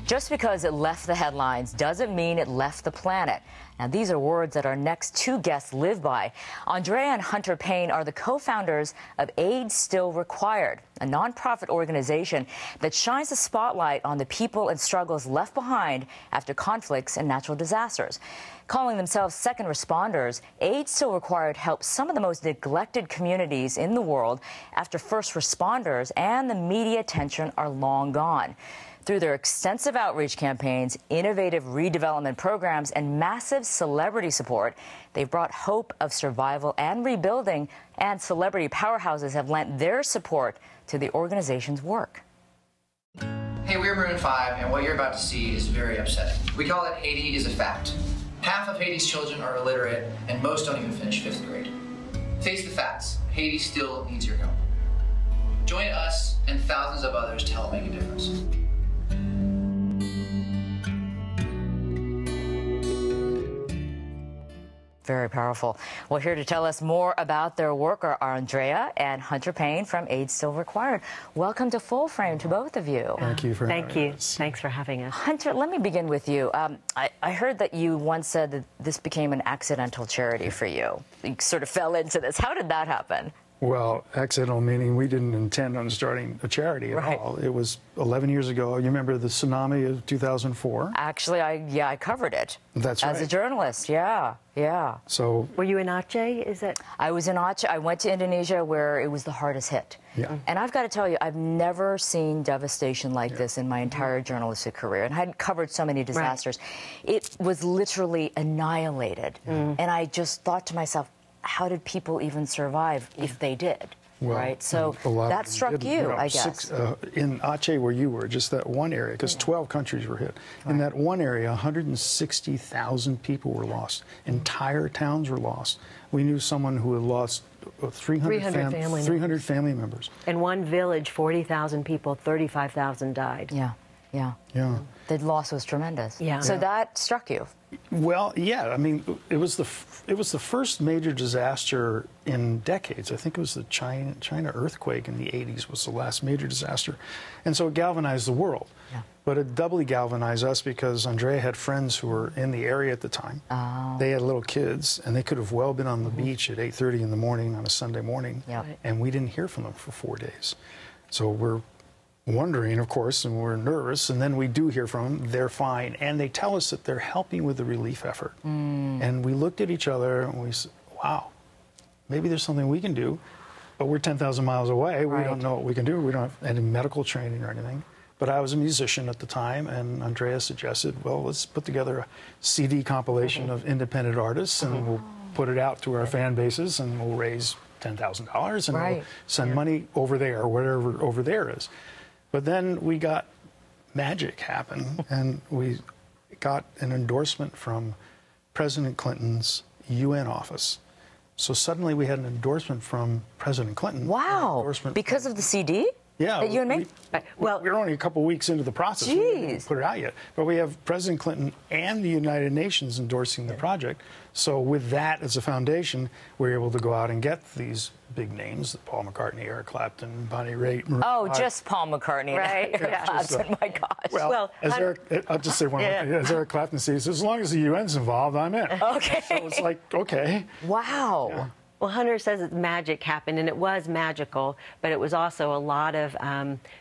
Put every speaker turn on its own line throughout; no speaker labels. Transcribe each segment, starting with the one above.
Just because it left the headlines doesn't mean it left the planet. Now, these are words that our next two guests live by. Andrea and Hunter PAYNE are the co-founders of Aid Still Required, a nonprofit organization that shines a spotlight on the people and struggles left behind after conflicts and natural disasters. Calling themselves second responders, Aid Still Required helps some of the most neglected communities in the world after first responders and the media attention are long gone. Through their extensive outreach campaigns, innovative redevelopment programs, and massive celebrity support, they've brought hope of survival and rebuilding, and celebrity powerhouses have lent their support to the organization's work.
Hey, we're Maroon 5, and what you're about to see is very upsetting. We call it Haiti is a fact. Half of Haiti's children are illiterate, and most don't even finish 5th grade. Face the facts. Haiti still needs your help. Join us and thousands of others to help make a difference.
Very powerful. Well, here to tell us more about their work are Andrea and Hunter PAYNE from Aid Still Required. Welcome to Full Frame to both of you.
Thank you for having us.
Thank you. Thanks for having us.
Hunter, let me begin with you. I heard that you once said that this became an accidental charity for you. You sort of fell into this. How did that happen?
Well, accidental meaning we didn't intend on starting a charity at all. It was 11 years ago. You remember the tsunami of 2004?
Actually, I covered it.
That's right.
As a journalist, yeah.
So,
were you in Aceh? Is it?
I was in Aceh. I went to Indonesia where it was the hardest hit.
Yeah.
And I've got to tell you, I've never seen devastation like this in my entire journalistic career. And I had covered so many disasters. Right. It was literally annihilated. And I just thought to myself, how did people even survive if they did?
Well,
right? So that struck you, I guess.
In Aceh, where you were, just that one area, because 12 countries were hit. Right. In that one area, 160,000 people were lost. Entire towns were lost. We knew someone who had lost 300 family members.
In one village, 40,000 people, 35,000 died.
Yeah. The loss was tremendous.
Yeah.
So that struck you.
Well, yeah. I mean, it was the first major disaster in decades. I think it was the China earthquake in the 80s was the last major disaster, and so it galvanized the world. Yeah. But it doubly galvanized us because Andrea had friends who were in the area at the time. Oh. They had little kids, and they could have well been on the beach at 8:30 in the morning on a Sunday morning, and we didn't hear from them for 4 days. So we're wondering, of course, and we're nervous, and then we do hear from them. They're fine, and they tell us that they're helping with the relief effort. And we looked at each other and we said, wow, maybe there's something we can do, but we're 10,000 miles away. We don't know what we can do. We don't have any medical training or anything. But I was a musician at the time, and Andrea suggested, well, let's put together a CD compilation of independent artists, and we'll put it out to our fan bases, and we'll raise $10,000, and we'll send money over there, or whatever over there is. But then we got magic happen, and we got an endorsement from President Clinton's UN office. So suddenly we had an endorsement from President Clinton.
Wow. Because of the CD?
Yeah.
That you and me?
Well, we're only a couple weeks into the process. We didn't put it out yet. But we have President Clinton and the United Nations endorsing the project. So with that as a foundation, we're able to go out and get these big names, Paul McCartney, Eric Clapton, Bonnie Raitt.
Just Paul McCartney.
Right.
Clapton, my gosh.
Well, I'll just say one more thing. As Eric Clapton says, as long as the UN's involved, I'm in.
Okay.
So it's like, okay.
Wow.
Yeah.
Well, Hunter says that magic happened, and it was magical, but it was also a lot of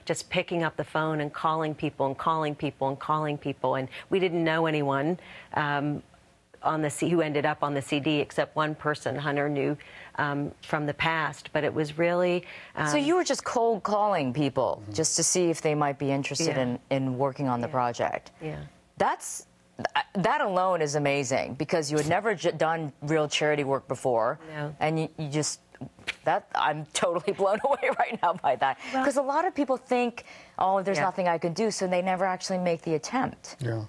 just picking up the phone and calling people and calling people and calling people. And we didn't know anyone who ended up on the CD except one person Hunter knew from the past. But it was really...
so you were just cold calling people just to see if they might be interested in working on the project.
Yeah.
That alone is amazing, because you had never done real charity work before.
No.
And you just, I'm totally blown away right now by that. Because a lot of people think, oh, there's nothing I can do, so they never actually make the attempt.
Yeah.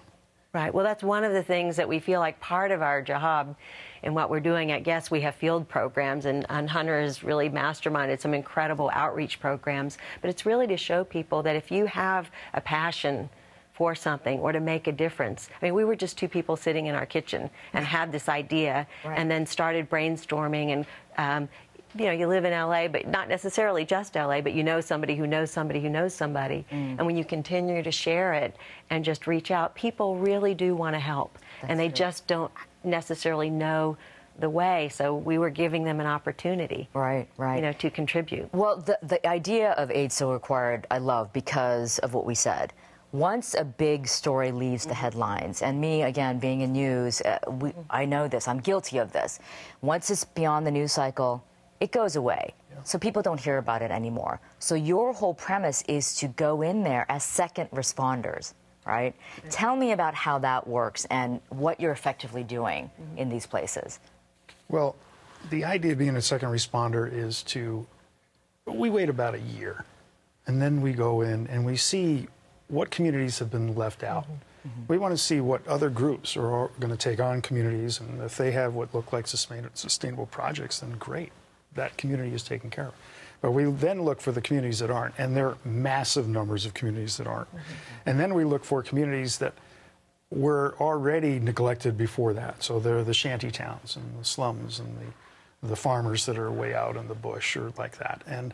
Right. Well, that's one of the things that we feel like part of our job and what we're doing at Guess. We have field programs, and Hunter has really masterminded some incredible outreach programs. But it's really to show people that if you have a passion for something or to make a difference. I mean, we were just two people sitting in our kitchen and had this idea and then started brainstorming, and you know, you live in LA, but not necessarily just LA, but you know somebody who knows somebody who knows somebody. And when you continue to share it and just reach out, people really do want to help. And they just don't necessarily know the way. So we were giving them an opportunity,
right,
you know, to contribute.
Well, the idea of aid still required, I love, because of what we said. Once a big story leaves the headlines, and me, again, being in news, I know this, I'm guilty of this. Once it's beyond the news cycle, it goes away. So people don't hear about it anymore. So your whole premise is to go in there as second responders, right? Tell me about how that works and what you're effectively doing in these places.
Well, the idea of being a second responder is we wait about a year, and then we go in and we see what communities have been left out. We want to see what other groups are going to take on communities, and if they have what look like sustainable projects, then great. That community is taken care of. But we then look for the communities that aren't, and there are massive numbers of communities that aren't. And then we look for communities that were already neglected before that. So they're the shanty towns and the slums and the farmers that are way out in the bush or like that. And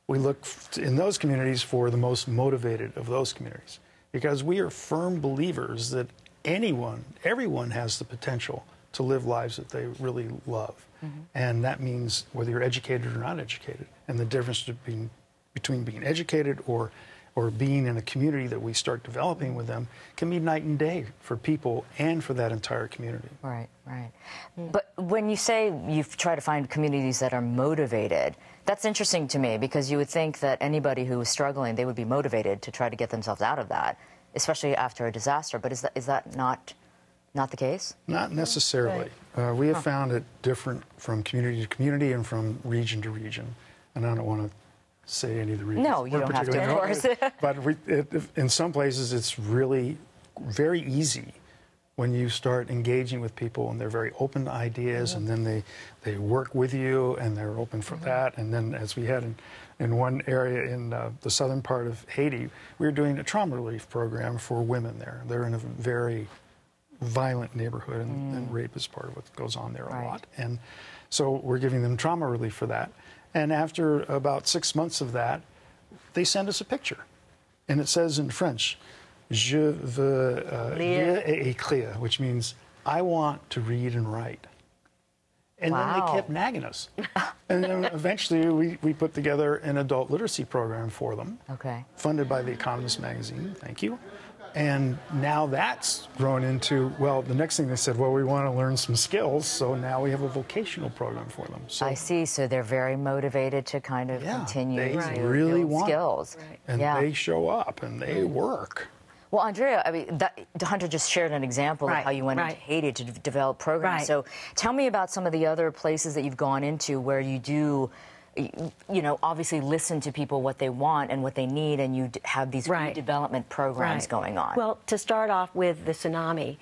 we look in those communities for the most motivated of those communities, because we are firm believers that everyone has the potential to live lives that they really love. And that means whether you're educated or not educated. And the difference between being educated or being in a community that we start developing with them can be night and day for people and for that entire community.
Right, right. But when you say you try to find communities that are motivated, that's interesting to me, because you would think that anybody who is struggling, they would be motivated to try to get themselves out of that, especially after a disaster. But is that not the case?
Not necessarily. We have found it different from community to community and from region to region. And I don't want to say any of the reasons.
No, you don't have to, of course.
But in some places, it's really very easy when you start engaging with people and they're very open to ideas, and then they work with you and they're open for that. And then, as we had in one area in the southern part of Haiti, we were doing a trauma relief program for women there. They're in a very violent neighborhood, and rape is part of what goes on there a lot. And so we're giving them trauma relief for that. And after about 6 months of that, they send us a picture. And it says in French, Je veux lire et écrire, which means I want to read and write. And then they kept nagging us. And then eventually we put together an adult literacy program for them, funded by The Economist magazine, thank you. And now that's grown into, well, the next thing they said, well, we want to learn some skills, so now we have a vocational program for them. So,
I see. So they're very motivated to kind of continue
they really want
skills.
And they show up and they work.
Well, Andrea, I mean, Hunter just shared an example of how you went into Haiti to develop programs. So tell me about some of the other places that you've gone into where you do, you know, obviously listen to people, what they want and what they need, and you have these redevelopment programs going on.
Well, to start off with the tsunami,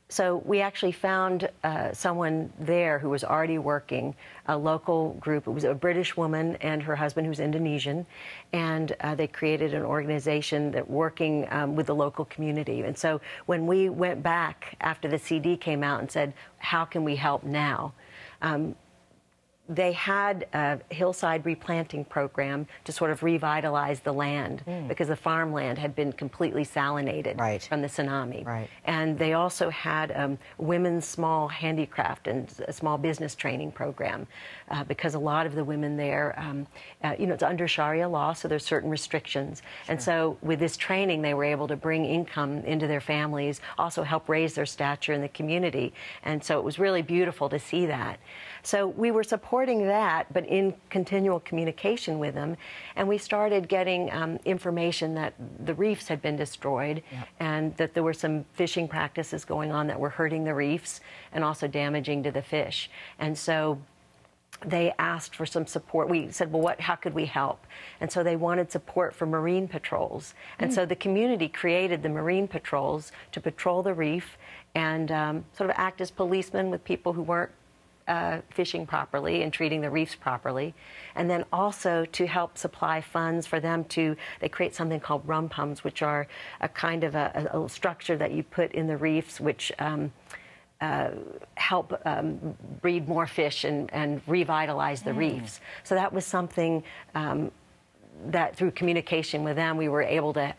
so we actually found someone there who was already working, a local group. It was a British woman and her husband, who's Indonesian, and they created an organization that working with the local community. And so when we went back after the CD came out and said, how can we help now? They had a hillside replanting program to sort of revitalize the land because the farmland had been completely salinated from the tsunami. And they also had women's small handicraft and a small business training program because a lot of the women there, you know, it's under Sharia law, so there's certain restrictions. And so with this training, they were able to bring income into their families, also help raise their stature in the community. And so it was really beautiful to see that. So we were supporting that, but in continual communication with them. And we started getting information that the reefs had been destroyed and that there were some fishing practices going on that were hurting the reefs and also damaging to the fish. And so they asked for some support. We said, well, how could we help? And so they wanted support for marine patrols. And so the community created the marine patrols to patrol the reef and sort of act as policemen with people who weren't fishing properly and treating the reefs properly, and then also to help supply funds for them to, they create something called rum pums, which are a kind of a structure that you put in the reefs, which help breed more fish and revitalize the reefs. So that was something that through communication with them, we were able to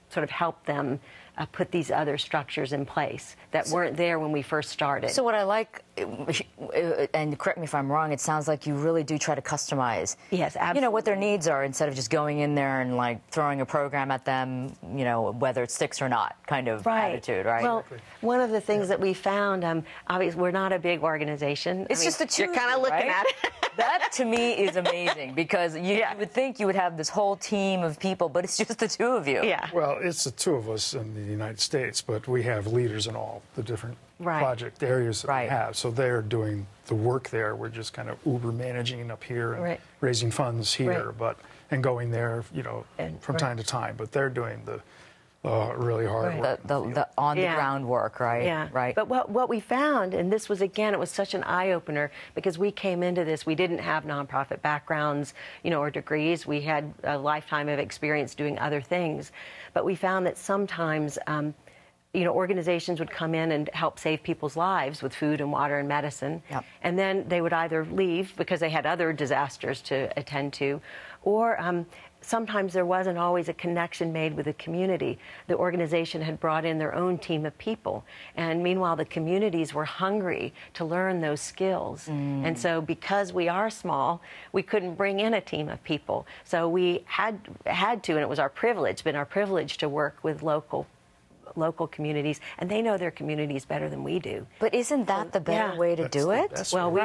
sort of help them put these other structures in place that weren't there when we first started.
So what I like, and correct me if I'm wrong, it sounds like you really do try to customize.
Yes, absolutely.
You know, what their needs are instead of just going in there and like throwing a program at them, you know, whether it sticks or not kind of attitude, right?
Well, one of the things that we found, obviously we're not a big organization.
It's just the two
You're kind of looking at it.
That to me is amazing because you would think you would have this whole team of people, but it's just the two of you.
Yeah.
Well, it's the two of us in the United States, but we have leaders in all the different project areas that we have. So they're doing the work there. We're just kind of Uber managing up here and raising funds here, and going there, you know, from time to time. But they're doing the really hard work.
The on the ground work, right?
Yeah.
Right.
But what we found, and this was again, it was such an eye opener because we came into this, we didn't have nonprofit backgrounds, you know, or degrees. We had a lifetime of experience doing other things, but we found that sometimes, you know, organizations would come in and help save people's lives with food and water and medicine, and then they would either leave because they had other disasters to attend to, or sometimes there wasn't always a connection made with the community. The organization had brought in their own team of people, and meanwhile the communities were hungry to learn those skills. And so because we are small, we couldn't bring in a team of people. So we had to, and it was our privilege, been our privilege to work with local communities, and they know their communities better than we do.
But isn't that the better way to do it?
Well,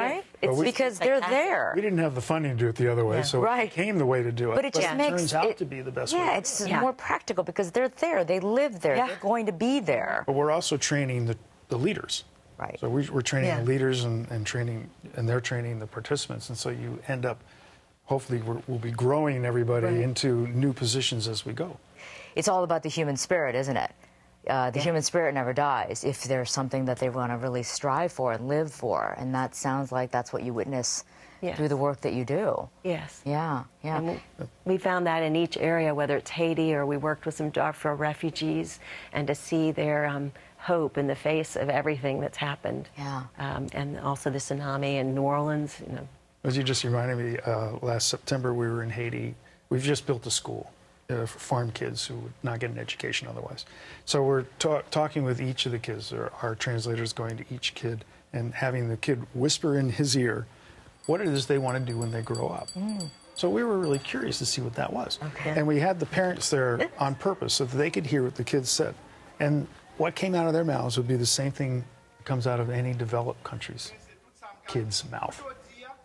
it's because they're there.
We didn't have the funding to do it the other way, so it became the way to do it.
But it just
turns out to be the best way.
Yeah, it's more practical because they're there. They live there. They're going to be there.
But we're also training the leaders.
Right.
So we're training the leaders and training, and they're training the participants. And so you end up, hopefully, we'll be growing everybody into new positions as we go.
It's all about the human spirit, isn't it? The human spirit never dies if there's something that they want to really strive for and live for. And that sounds like that's what you witness through the work that you do.
Yes.
Yeah, yeah.
And we found that in each area, whether it's Haiti or we worked with some Darfur refugees, and to see their hope in the face of everything that's happened.
Yeah.
And also the tsunami in New Orleans. You know.
As you just reminded me, last September we were in Haiti. We've just built a school for farm kids who would not get an education otherwise. So we're talking with each of the kids. Our translators going to each kid and having the kid whisper in his ear what it is they want to do when they grow up. So we were really curious to see what that was. And we had the parents there on purpose so that they could hear what the kids said. And what came out of their mouths would be the same thing that comes out of any developed country's kid's mouth.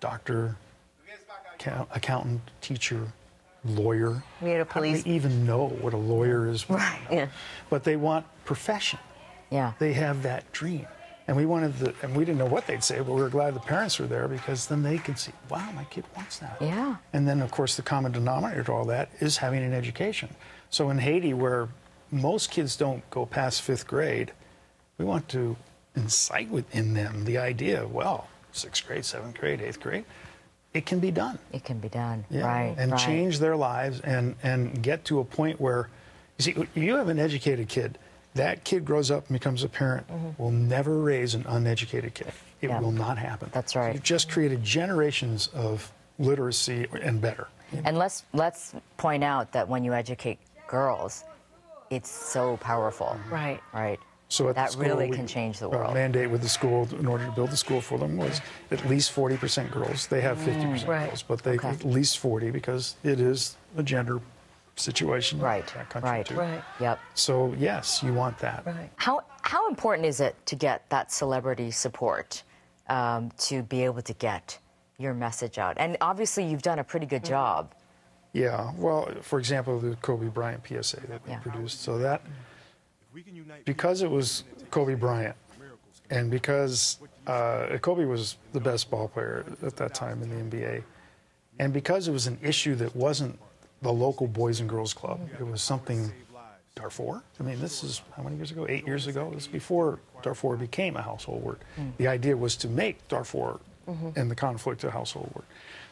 Doctor, accountant, teacher, lawyer.
We had a police.
How do they even know what a lawyer is?
Right.
Yeah.
But they want profession.
Yeah.
They have that dream. And we wanted and we didn't know what they'd say, but we were glad the parents were there because then they could see, wow, my kid wants that.
Yeah.
And then, of course, the common denominator to all that is having an education. So in Haiti, where most kids don't go past 5th grade, we want to incite within them the idea of, well, 6th grade, 7th grade, 8th grade, it can be done.
It can be done,
right. And change their lives and get to a point where, you see, you have an educated kid. That kid grows up and becomes a parent, will never raise an uneducated kid. It will not happen.
That's right.
So you've just created generations of literacy and better.
And let's point out that when you educate girls, it's so powerful.
Right.
Right.
So at
that
the school,
really can change the world.
Our mandate with the school, in order to build the school for them, was at least 40% girls. They have 50% girls, but they at least 40 because it is a gender situation.
Right.
In that country too.
Right.
Yep.
So yes, you want that.
Right.
How important is it to get that celebrity support to be able to get your message out? And obviously, you've done a pretty good job.
Yeah. Well, for example, the Kobe Bryant PSA that we produced. So that, because it was Kobe Bryant, and because Kobe was the best ball player at that time in the NBA, and because it was an issue that wasn't the local Boys and Girls Club, it was something Darfur. I mean, this is how many years ago? 8 years ago. This is before Darfur became a household word. The idea was to make Darfur and the conflict a household word.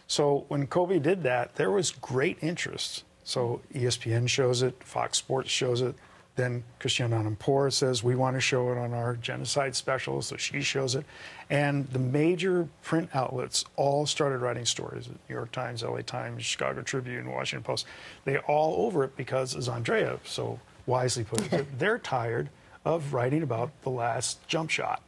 So when Kobe did that, there was great interest. So ESPN shows it, Fox Sports shows it, Then Christiane Amanpour says, we want to show it on our genocide special, so she shows it. And the major print outlets all started writing stories. The New York Times, LA Times, Chicago Tribune, Washington Post. They all over it because, as Andrea so wisely put it, they're tired of writing about the last jump shot.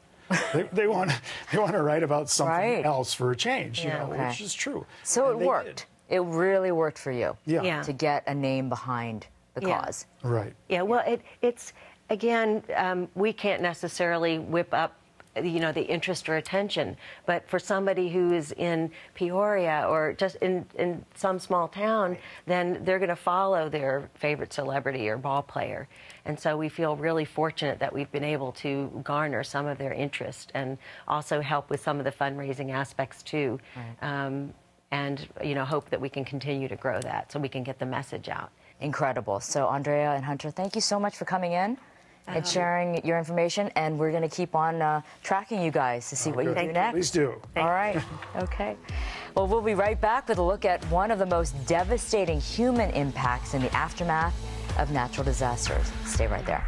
They want to write about something else for a change, you know, which is true.
So it worked. It really worked for you
to
get a name behind the cause.
Right.
Yeah, well, it's, again, we can't necessarily whip up, you know, the interest or attention, but for somebody who is in Peoria or just in some small town, then they're going to follow their favorite celebrity or ball player. And so we feel really fortunate that we've been able to garner some of their interest and also help with some of the fundraising aspects too. And, you know, hope that we can continue to grow that so we can get the message out.
Incredible. So Andrea and Hunter, thank you so much for coming in and sharing your information. And we're going to keep on tracking you guys to see what you do next.
Please do.
All right. Okay. Well, we'll be right back with a look at one of the most devastating human impacts in the aftermath of natural disasters. Stay right there.